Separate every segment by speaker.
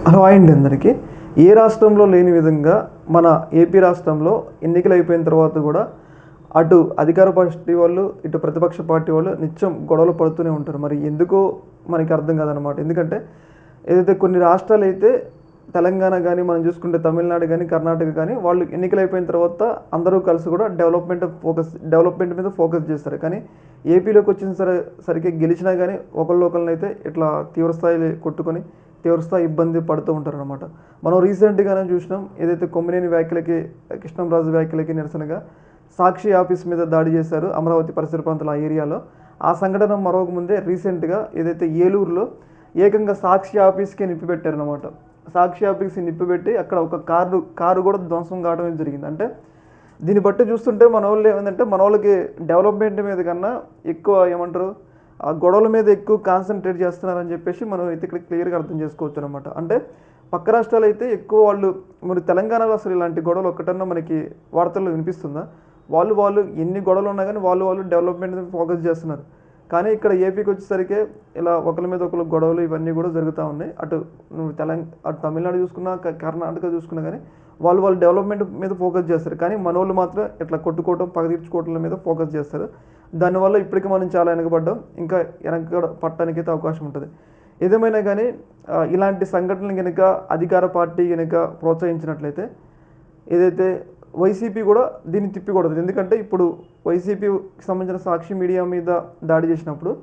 Speaker 1: Hello అండి అందరికీ. ఏ రాష్ట్రంలో లేని విధంగా మన ఏపీ రాష్ట్రంలో ఎన్నికలు అయిపోయిన తర్వాత కూడా అటు అధికార పార్టీ వాళ్ళు ఇటు ప్రతిపక్ష పార్టీ వాళ్ళు నిత్యం గొడవలు పడుతూనే ఉంటారు. మరి ఎందుకో మనకి అర్థం కాదనమాట. ఎందుకంటే ఏదైతే కొన్ని రాష్ట్రాలు అయితే తెలంగాణ కానీ మనం చూసుకుంటే తమిళనాడు కానీ కర్ణాటక కానీ వాళ్ళు ఎన్నికలు అయిపోయిన తర్వాత అందరూ కలిసి కూడా డెవలప్మెంట్ మీద ఫోకస్ చేస్తారు. కానీ ఏపీలోకి వచ్చిన సరికి గెలిచినా కానీ ఒకళ్ళనైతే ఇట్లా తీవ్రస్థాయిలో కొట్టుకొని తీవ్రస్థాయి ఇబ్బంది పడుతూ ఉంటారు అనమాట. మనం రీసెంట్గానే చూసినాం, ఏదైతే కొమ్మినేని వ్యాఖ్యలకి కృష్ణంరాజు వ్యాఖ్యలకి నిరసనగా సాక్షి ఆఫీస్ మీద దాడి చేశారు అమరావతి పరిసర ప్రాంతాల ఆ ఏరియాలో. ఆ సంఘటన మరొక ముందే రీసెంట్గా ఏదైతే ఏలూరులో ఏకంగా సాక్షి ఆఫీస్కే నిప్పిపెట్టారనమాట. సాక్షి ఆఫీస్కి నిప్పిపెట్టి అక్కడ ఒక కారు కూడా ధ్వంసం కావడం జరిగింది. అంటే దీన్ని బట్టి చూస్తుంటే మన వాళ్ళు ఏమందంటే మన వాళ్ళకి డెవలప్మెంట్ మీద కన్నా ఎక్కువ ఏమంటారు ఆ గొడవల మీద ఎక్కువ కాన్సన్ట్రేట్ చేస్తున్నారని చెప్పేసి మనం అయితే ఇక్కడ క్లియర్గా అర్థం చేసుకోవచ్చు అనమాట. అంటే పక్క రాష్ట్రాలు అయితే ఎక్కువ వాళ్ళు మరి తెలంగాణలో అసలు ఇలాంటి గొడవలు ఒక్కటన్నా మనకి వార్తల్లో వినిపిస్తుందా? వాళ్ళు ఎన్ని గొడవలు ఉన్నా కానీ వాళ్ళు డెవలప్మెంట్ మీద ఫోకస్ చేస్తున్నారు. కానీ ఇక్కడ ఏపీకి వచ్చేసరికి ఇలా ఒకరి మీద ఒకరు గొడవలు ఇవన్నీ కూడా జరుగుతూ ఉన్నాయి. అటు అటు తమిళనాడు చూసుకున్నా కర్ణాటక చూసుకున్నా కానీ వాళ్ళు డెవలప్మెంట్ మీద ఫోకస్ చేస్తారు. కానీ మన వాళ్ళు మాత్రం ఇట్లా కొట్టుకోవటం పగ తీర్చుకోవటం మీద ఫోకస్ చేస్తారు. దానివల్ల ఇప్పటికీ మనం చాలా వెనకబడ్డాం, ఇంకా వెనక పట్టడానికి అయితే అవకాశం ఉంటుంది. ఏదేమైనా కానీ ఇలాంటి సంఘటనలు కనుక అధికార పార్టీ కనుక ప్రోత్సహించినట్లయితే ఏదైతే వైసీపీ కూడా దీన్ని తిప్పికూడదు. ఎందుకంటే ఇప్పుడు వైసీపీకి సంబంధించిన సాక్షి మీడియా మీద దాడి చేసినప్పుడు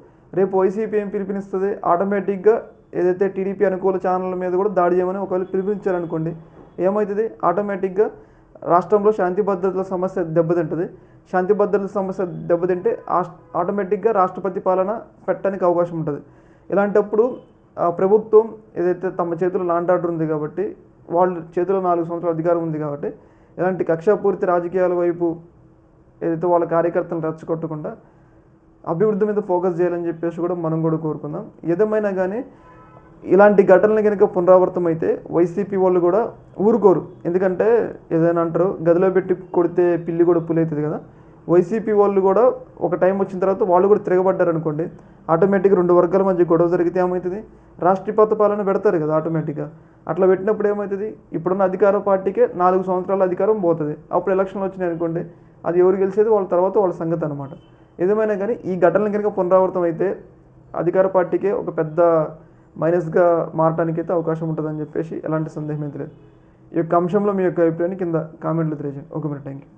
Speaker 1: రేపు వైసీపీ ఏం పిలుపునిస్తుంది? ఆటోమేటిక్గా ఏదైతే టీడీపీ అనుకూల ఛానళ్ళ మీద కూడా దాడి చేయమని ఒకవేళ పిలుపునిచ్చారనుకోండి, ఏమవుతుంది? ఆటోమేటిక్గా రాష్ట్రంలో శాంతి భద్రతల సమస్య దెబ్బతింటుంది. శాంతి భద్రతల సమస్య దెబ్బతింటే ఆటోమేటిక్గా రాష్ట్రపతి పాలన పెట్టడానికి అవకాశం ఉంటుంది. ఇలాంటప్పుడు ప్రభుత్వం ఏదైతే తమ చేతిలో లాండ్ ఆర్డర్ ఉంది కాబట్టి, వాళ్ళ చేతిలో 4 సంవత్సరాల అధికారం ఉంది కాబట్టి, ఇలాంటి కక్షాపూరిత రాజకీయాల వైపు ఏదైతే వాళ్ళ కార్యకర్తలను రెచ్చగొట్టకుండా అభివృద్ధి మీద ఫోకస్ చేయాలని చెప్పేసి కూడా మనం కూడా కోరుకుందాం. ఏదేమైనా కానీ ఇలాంటి ఘటనలు కనుక పునరావృతం అయితే వైసీపీ వాళ్ళు కూడా ఊరుకోరు. ఎందుకంటే ఏదైనా అంటారు, గదిలో పెట్టి కొడితే పిల్లి కూడా పులవుతుంది కదా. వైసీపీ వాళ్ళు కూడా ఒక టైం వచ్చిన తర్వాత వాళ్ళు కూడా తిరగబడ్డారు అనుకోండి, ఆటోమేటిక్గా 2 వర్గాల మధ్య గొడవ జరిగితే ఏమవుతుంది? రాష్ట్రపతి పాలన పెడతారు కదా ఆటోమేటిక్గా. అట్లా పెట్టినప్పుడు ఏమవుతుంది? ఇప్పుడున్న అధికార పార్టీకే 4 సంవత్సరాల అధికారం పోతుంది. అప్పుడు ఎలక్షన్లు వచ్చినాయి అనుకోండి, అది ఎవరు గెలిచేది వాళ్ళ తర్వాత వాళ్ళ సంగతి అనమాట. ఏదేమైనా కానీ ఈ ఘటనలు కనుక పునరావృతం అయితే అధికార పార్టీకే ఒక పెద్ద మైనస్గా మారడానికి అయితే అవకాశం ఉంటుందని చెప్పేసి ఎలాంటి సందేహం అయితే లేదు. ఈ యొక్క అంశంలో మీ యొక్క అభిప్రాయాన్ని కింద కామెంట్లు తెలియజేయండి. 1 మినిట్. Thank you.